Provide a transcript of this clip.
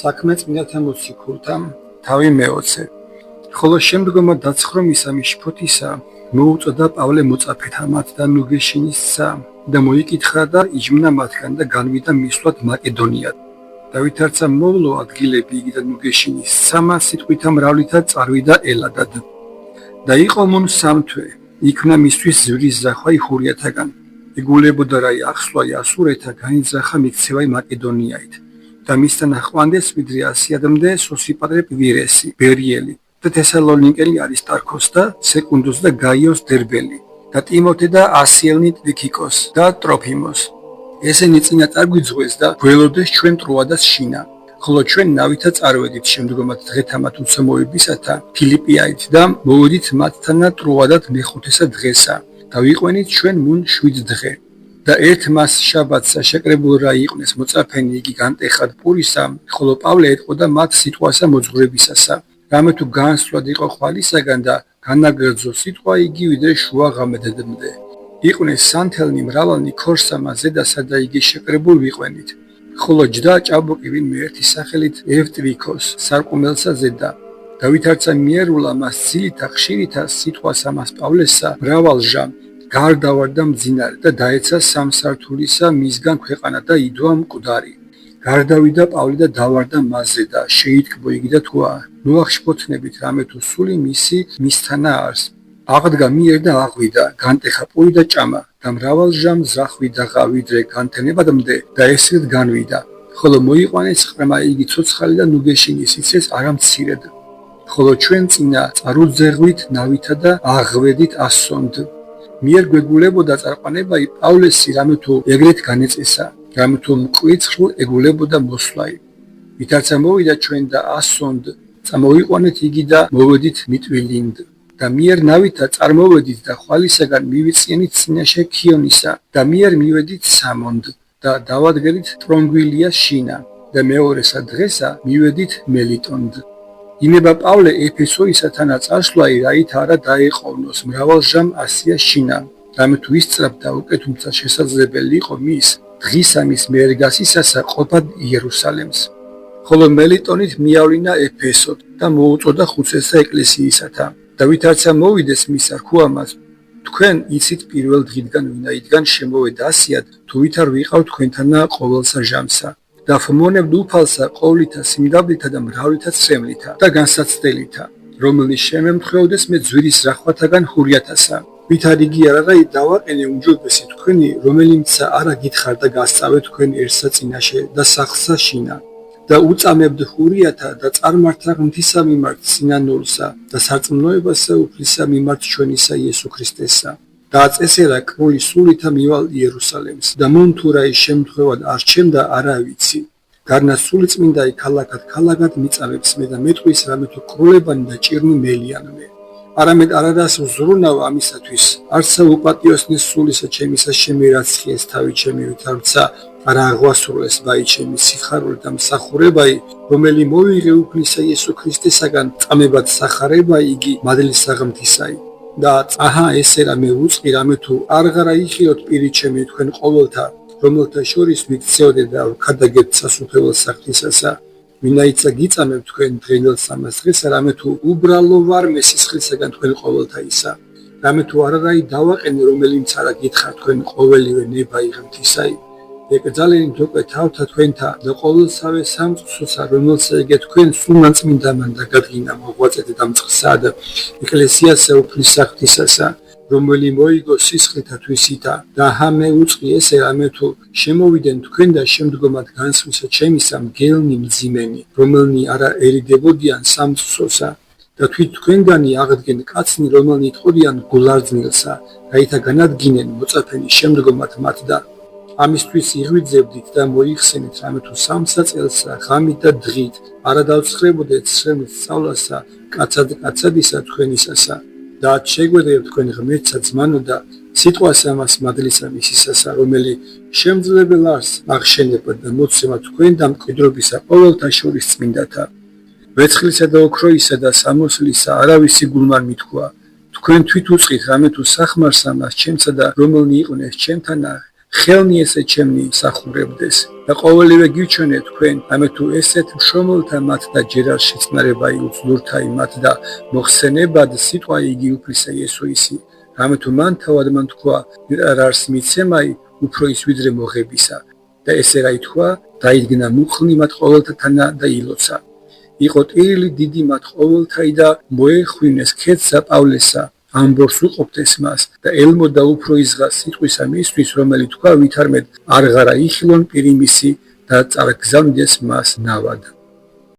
საქმე წმინდათა მოციქულთა თავი მეოცე. ხოლო შემდგომად დაცხრომისა მიშფოთისა მოუწოდა პავლე მოწაფეთა მათ და ნუგეშინისცა და მოიკითხა და იჯმნა მათგან და განვიდა მისვლად მაკედონიად. დავითარცა მოვლო ადგილები იგიდან ნუგეშინისცა მას სიტყვითა მრავლითა წარვიდა ელადად. და იყო მუნ სამთვე, იქნა მისთვის ზვრის ზახვა იხურიათაგან. ეგულებოდა რა ახსვა ასურეთა განიძრახა მიქცევაი მაკედონიაით. და მისთან ახვანდეს ვიდრე ასიადმდე სოსიპატრე პვირესი, ბერიელი და თესალონიკელი არისტარქოს და სეკუნდოს და გაიოს დერბელი და ტიმოთე და ასიელნი ტიქიკოს და ტროფიმოს. ესენი წინა წარგვიძღვეს და გველოდეს ჩვენ ტროადას შინა. ხოლო ჩვენ ნავითა წარვედით შემდგომად დღეთა მათ უცმოებისათა ფილიპიაით და მოვედით მათთანა ტროადად მეხუთესა დღესა და ვიყვენით ჩვენ მუნ 7 დღე. და ერთ მას შაბათსა შეკრებულ რა იყვნეს მოწაფენი იგი განტეხად პურისა, ხოლო პავლე ეტყოდა მათ სიტყვასა მოძღვრებისასა. რამე თუ განსვლად იყო ხვალისაგან და განაგრძო სიტყვა იგი ვიდრე შუა ღამედადმდე. იყვნეს სანთელნი მრავალნი ქორსამა ზედასა და იგი შეკრებულ ვიყვენით. ხოლო ჯდა ჭაბუკი ვინმე ერთი სახელით ევტვიქოს სარყუმელსა ზედა. დავითარცა მიერულა მას ცილითა ხშირითა სიტყვასა მას პავლესა მრავალჟა გარდავარ და მძინარე და დაეცა სამსართულისა მისგან ქვეყანა და იდვა მკვდარი. გარდავიდა პავლე და დავარდა მასზე და შეიტკბო იგი და თქვა: ნუახშფოთნებით რამე თუ სული მისი მისთანა არს. აღდგა მიერ და აღვიდა, განტეხა პური და ჭამა და მრავალჟა მზახვიდა ვიდრე განთენებადმდე და ესეთ განვიდა. ხოლო მოიყვანეს ყრმა იგი ცოცხალი და ნუგეშინის იცეს არამცირედ. ხოლო ჩვენ წინა წარუძეღვით ნავითა და აღვედით ასონდ. მიერ გვეგულებოდა წარყვანებაი პავლესი რამე თუ ეგრეთ განეწესა, რამე თუ მკვიცრულ ეგულებოდა მოსვლაი. ვითარცა მოვიდა ჩვენ და ასონდ, წამოვიყვანეთ იგი და მოვედით მიტვილინდ. და მიერ ნავითა წარმოვედით და ხვალისაგან მივიწიენით წინაშე ქიონისა და მიერ მივედით სამონდ და დავადგერით ტრონგვილიას შინა და მეორესა დღესა მივედით მელიტონდ. ინება პავლე ეფესოისათანა წარსვლაი რაით არა დაეყოვნოს მრავალჟამ ასიას შინა, რამე თუ ისწრაფდა უკვე თუმცა შესაძლებელი იყო მის დღისა მის მერგასისასა ყოფად იერუსალემს. ხოლო მელიტონით მიავლინა ეფესოდ და მოუწოდა ხუცესა ეკლესიისათა. და ვითარცა მოვიდეს მის არქუამას, თქვენ იცით პირველ დღიდან ვინაიდან შემოვედა ასიად, თუ ვითარ ვიყავ თქვენთანა ყოველსა ჟამსა. და ვმონებდ უფალსა ყოვლითა სიმდაბლითა და მრავლითა ცრემლითა და განსაცდელითა, რომელიც შემემთხვეოდეს მე ძვირის რახვათაგან ჰურიათასა. ვითარ იგი არა დავაყენე უმჯობესი თქვენი, რომელიმცა არა გითხარ და გასწავე თქვენ ერთსა წინაშე და სახლსა შინა. და უწამებდ ჰურიათა და წარმართა ღმრთისა მიმართ სინანულსა და სარწმუნოებასა უფლისა მიმართ ჩვენისა იესო ქრისტესა. და აწესერა კრული სულითა მივალ იერუსალემს და მონ თუ რა ის შემთხვევად არ ჩემდა არა ვიცი. გარნა სული წმინდაი ქალაქად მიწამებს მე და მეტყვის რამე თუ კრულებანი და ჭირნი მელიანმე. არამედ არადას ვზრუნავ ამისათვის, არცა უპატიოსნეს სულისა ჩემისა შემირაცხიეს თავი ჩემი ვითარცა არა აღვასრულეს ბაი ჩემი სიხარული და მსახურებაი, რომელი მოვიღე უფლისა იესო ქრისტესაგან წამებად სახარებაი იგი მადლის საღმთისაი. და აჰა ესე რამე უწყი რამე თუ არღარა იხიოთ პირი ჩემი თქვენ ყოველთა, რომელთა შორის ვიქცეოდე და ვქადაგებთ სასუფეველს საღვთისასა. ვინაიცა გიწამებ თქვენ დღენელ სამას დღესა რამე თუ უბრალო ვარ მესისხლისაგან თქვენ ყოველთა ისა. რამე თუ არაღაი დავაყენე რომელიმც არა გითხარ თქვენ ყოველივე ნებაი ღმრთისაი. ეკძალენით უკვე თავთა თქვენთა და ყოველსავე სამწყსოსა რომელსა იგე თქვენ სულმან წმინდამან და გადგინა მოღვაწეთ და მწყსა და ეკლესიასა უფლის საღვთისასა, რომელი მოიგო სისხლითა თვისითა და ჰამე უწყი ესე რამე თუ შემოვიდნენ თქვენ და შემდგომად განსვლისა ჩემისა მგელნი მძიმენი, რომელნი არა ერიდებოდიან სამწყსოსა და თვით თქვენგანი აღდგენ კაცნი რომელნი თყოდიან გულარძნილსა, რაითა განადგინენ მოწაფენი შემდგომად მათ და ამისთვის იღვიძებდით და მოიხსენეთ რამე თუ სამსა წელსა ღამით და დღით არა დავცხრებოდეთ სრემლით სწავლასა კაცადისა თქვენისასა და შეგვედრებთ თქვენ ღმერთსა ძმანო და სიტყვასა მას მადლისა მისისასა, რომელი შემძლებელ არს აღშენებად და მოცემა თქვენ და მკვიდრობისა ყოველთა შორის წმინდათა. ვეცხლისა და ოქროისა და სამოსლისა არავისი გულმან მithქვა. თქვენ თვით უწყით რამე თუ სახმარსა მას ჩემსა და რომელნი იყვნენ ჩემთანა ხელნი ესე ჩემნი მსახურებდეს და ყოველივე გიჩვენე თქვენ ამე თუ ესეთ მშრომელთა მათ და ჯერ არ შეწყნარება უძლურთაი მათ და მოხსენებად სიტყვა იგი უფლისა იესოისი ამე თუ მან თავად მან თქვა არ არს მიცემაი უფრო ის ვიდრე მოღებისა და ესე რა ითქვა დაიდგნა მუხლნი მათ ყოველთანა და ილოცა იყო ტირილი დიდი მათ ყოველთაი და მოეხვინეს ქედსა პავლესა ამბობს უყოფდეს მას და ელმოდა უფრო იზღა სიტყვისა მისთვის რომელიც თქვა ვითარმედ არ ღარა იხილონ პირი მისი და წარგზავნდეს მას ნავად